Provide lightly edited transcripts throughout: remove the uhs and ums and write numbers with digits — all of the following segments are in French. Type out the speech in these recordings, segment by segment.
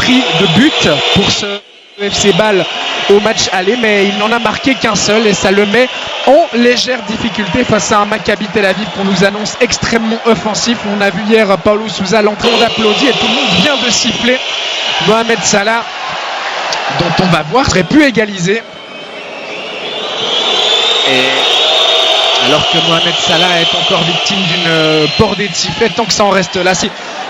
pris de but pour ce FC Bâle au match aller, mais il n'en a marqué qu'un seul et ça le met en légère difficulté face à un Maccabi Tel Aviv qu'on nous annonce extrêmement offensif. On a vu hier Paulo Sousa, l'entrée, on applaudit et tout le monde vient de siffler. Mohamed Salah, dont on va voir, aurait pu égaliser. Et alors que Mohamed Salah est encore victime d'une bordée de sifflets, tant que ça en reste là.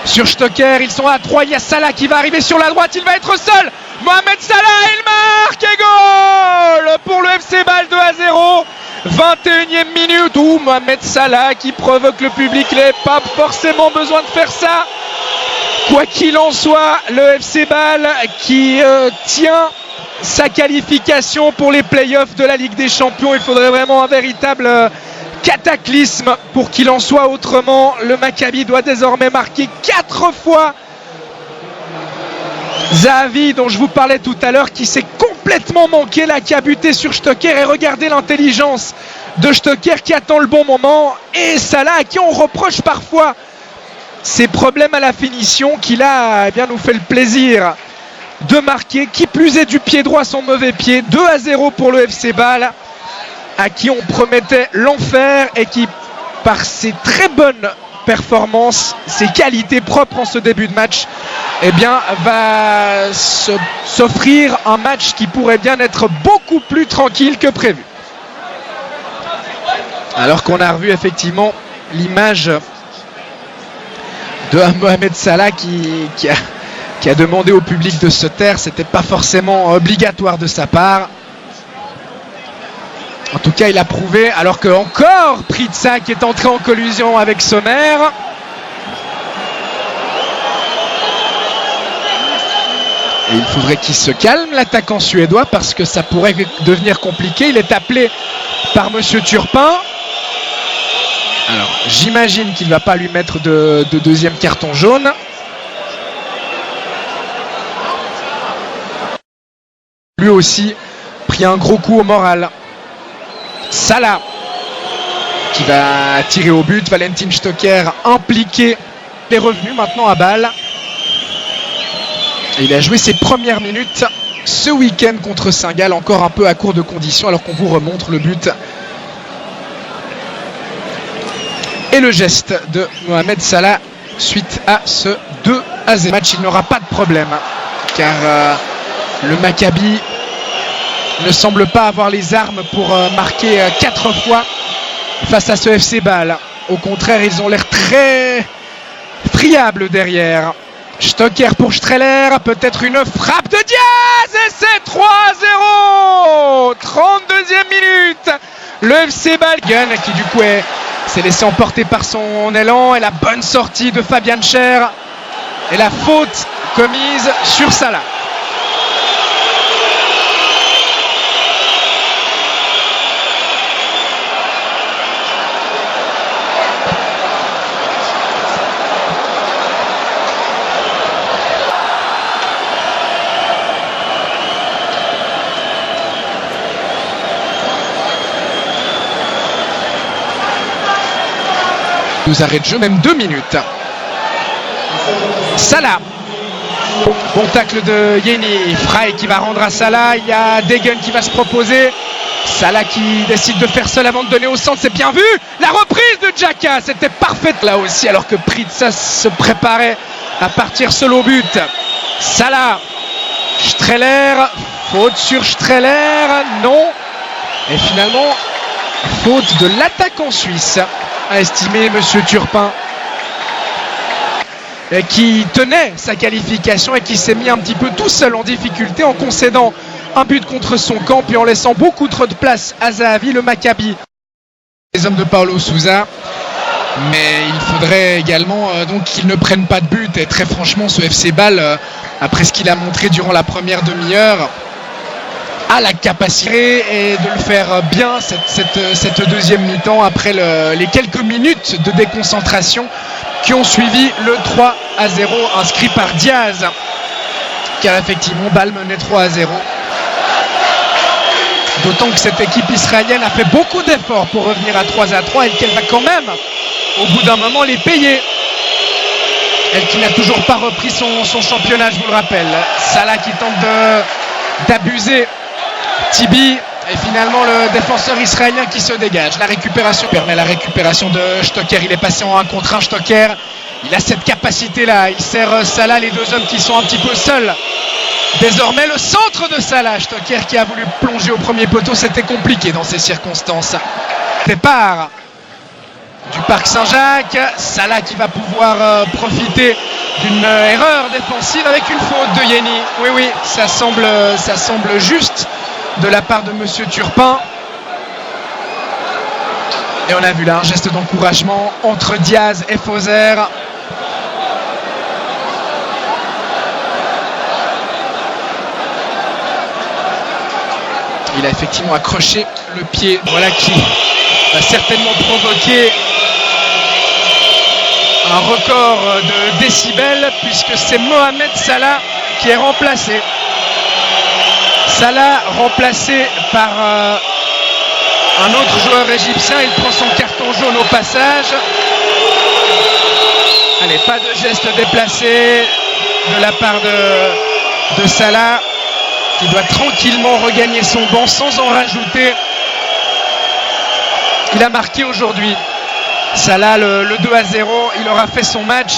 Sur Stocker, ils sont à 3, il y a Salah qui va arriver sur la droite, il va être seul. Mohamed Salah, il marque et goal pour le FC Bâle 2-0. 21e minute où Mohamed Salah qui provoque le public, il n'avait pas forcément besoin de faire ça. Quoi qu'il en soit, le FC Bâle qui tient sa qualification pour les playoffs de la Ligue des Champions. Il faudrait vraiment un véritable cataclysme pour qu'il en soit autrement. Le Maccabi doit désormais marquer 4 fois. Zahavi, dont je vous parlais tout à l'heure, qui s'est complètement manqué là, qui a buté sur Stocker, et regardez l'intelligence de Stocker qui attend le bon moment, et Salah à qui on reproche parfois ses problèmes à la finition, qui là eh bien, nous fait le plaisir de marquer, qui plus est du pied droit son mauvais pied. 2-0 pour le FC Bâle, à qui on promettait l'enfer et qui, par ses très bonnes performances, ses qualités propres en ce début de match, eh bien, va s'offrir un match qui pourrait bien être beaucoup plus tranquille que prévu. Alors qu'on a revu effectivement l'image de Mohamed Salah qui a demandé au public de se taire. C'était pas forcément obligatoire de sa part. En tout cas, il a prouvé, alors que encore Pritsa qui est entré en collision avec Sommer. Et il faudrait qu'il se calme, l'attaquant suédois, parce que ça pourrait devenir compliqué. Il est appelé par Monsieur Turpin. Alors, j'imagine qu'il ne va pas lui mettre de deuxième carton jaune. Lui aussi pris un gros coup au moral. Salah qui va tirer au but. Valentin Stocker impliqué. Il est revenu maintenant à Bâle. Et il a joué ses premières minutes ce week-end contre Saint-Gall, encore un peu à court de conditions, alors qu'on vous remontre le but. Et le geste de Mohamed Salah suite à ce 2-0 match. Il n'aura pas de problème, car le Maccabi ne semble pas avoir les armes pour marquer 4 fois face à ce FC Bâle. Au contraire, ils ont l'air très friables derrière. Stocker pour Streller, peut-être une frappe de Diaz et c'est 3-0. 32e minute. Le FC Bâle qui du coup s'est laissé emporter par son élan, et la bonne sortie de Fabian Scher et la faute commise sur Salah. Nous arrête de jeu, même 2 minutes. Salah. Bon tacle de Yeni. Frey qui va rendre à Salah. Il y a Degen qui va se proposer. Salah qui décide de faire seul avant de donner au centre. C'est bien vu. La reprise de Xhaka. C'était parfaite là aussi, alors que Pritsa se préparait à partir seul au but. Salah. Streller. Faute sur Streller. Non. Et finalement, faute de l'attaquant suisse, a estimé Monsieur Turpin, qui tenait sa qualification et qui s'est mis un petit peu tout seul en difficulté en concédant un but contre son camp, puis en laissant beaucoup trop de place à Zahavi. Le Maccabi, les hommes de Paulo Sousa, mais il faudrait également donc qu'ils ne prennent pas de but. Et très franchement, ce FC Bâle, après ce qu'il a montré durant la première demi-heure, a la capacité et de le faire bien cette deuxième mi-temps, après les quelques minutes de déconcentration qui ont suivi le 3-0 inscrit par Diaz, car effectivement Bâle menait 3-0. D'autant que cette équipe israélienne a fait beaucoup d'efforts pour revenir à 3-3 et qu'elle va quand même au bout d'un moment les payer. Elle qui n'a toujours pas repris son championnat, je vous le rappelle. Salah qui tente d'abuser Tibi. Et finalement le défenseur israélien qui se dégage. La récupération permet la récupération de Stocker. Il est passé en 1 contre 1. Stocker, il a cette capacité là. Il sert Salah, les deux hommes qui sont un petit peu seuls. Désormais le centre de Salah. Stocker qui a voulu plonger au premier poteau. C'était compliqué dans ces circonstances. Départ du Parc Saint-Jacques. Salah qui va pouvoir profiter d'une erreur défensive avec une faute de Yeni. Oui, ça semble juste de la part de Monsieur Turpin. Et on a vu là un geste d'encouragement entre Diaz et Fauser. Il a effectivement accroché le pied. Voilà qui va certainement provoquer un record de décibels puisque c'est Mohamed Salah qui est remplacé. Salah remplacé par un autre joueur égyptien. Il prend son carton jaune au passage. Allez, pas de geste déplacé de la part de Salah qui doit tranquillement regagner son banc sans en rajouter. Il a marqué aujourd'hui. Salah le 2-0, il aura fait son match.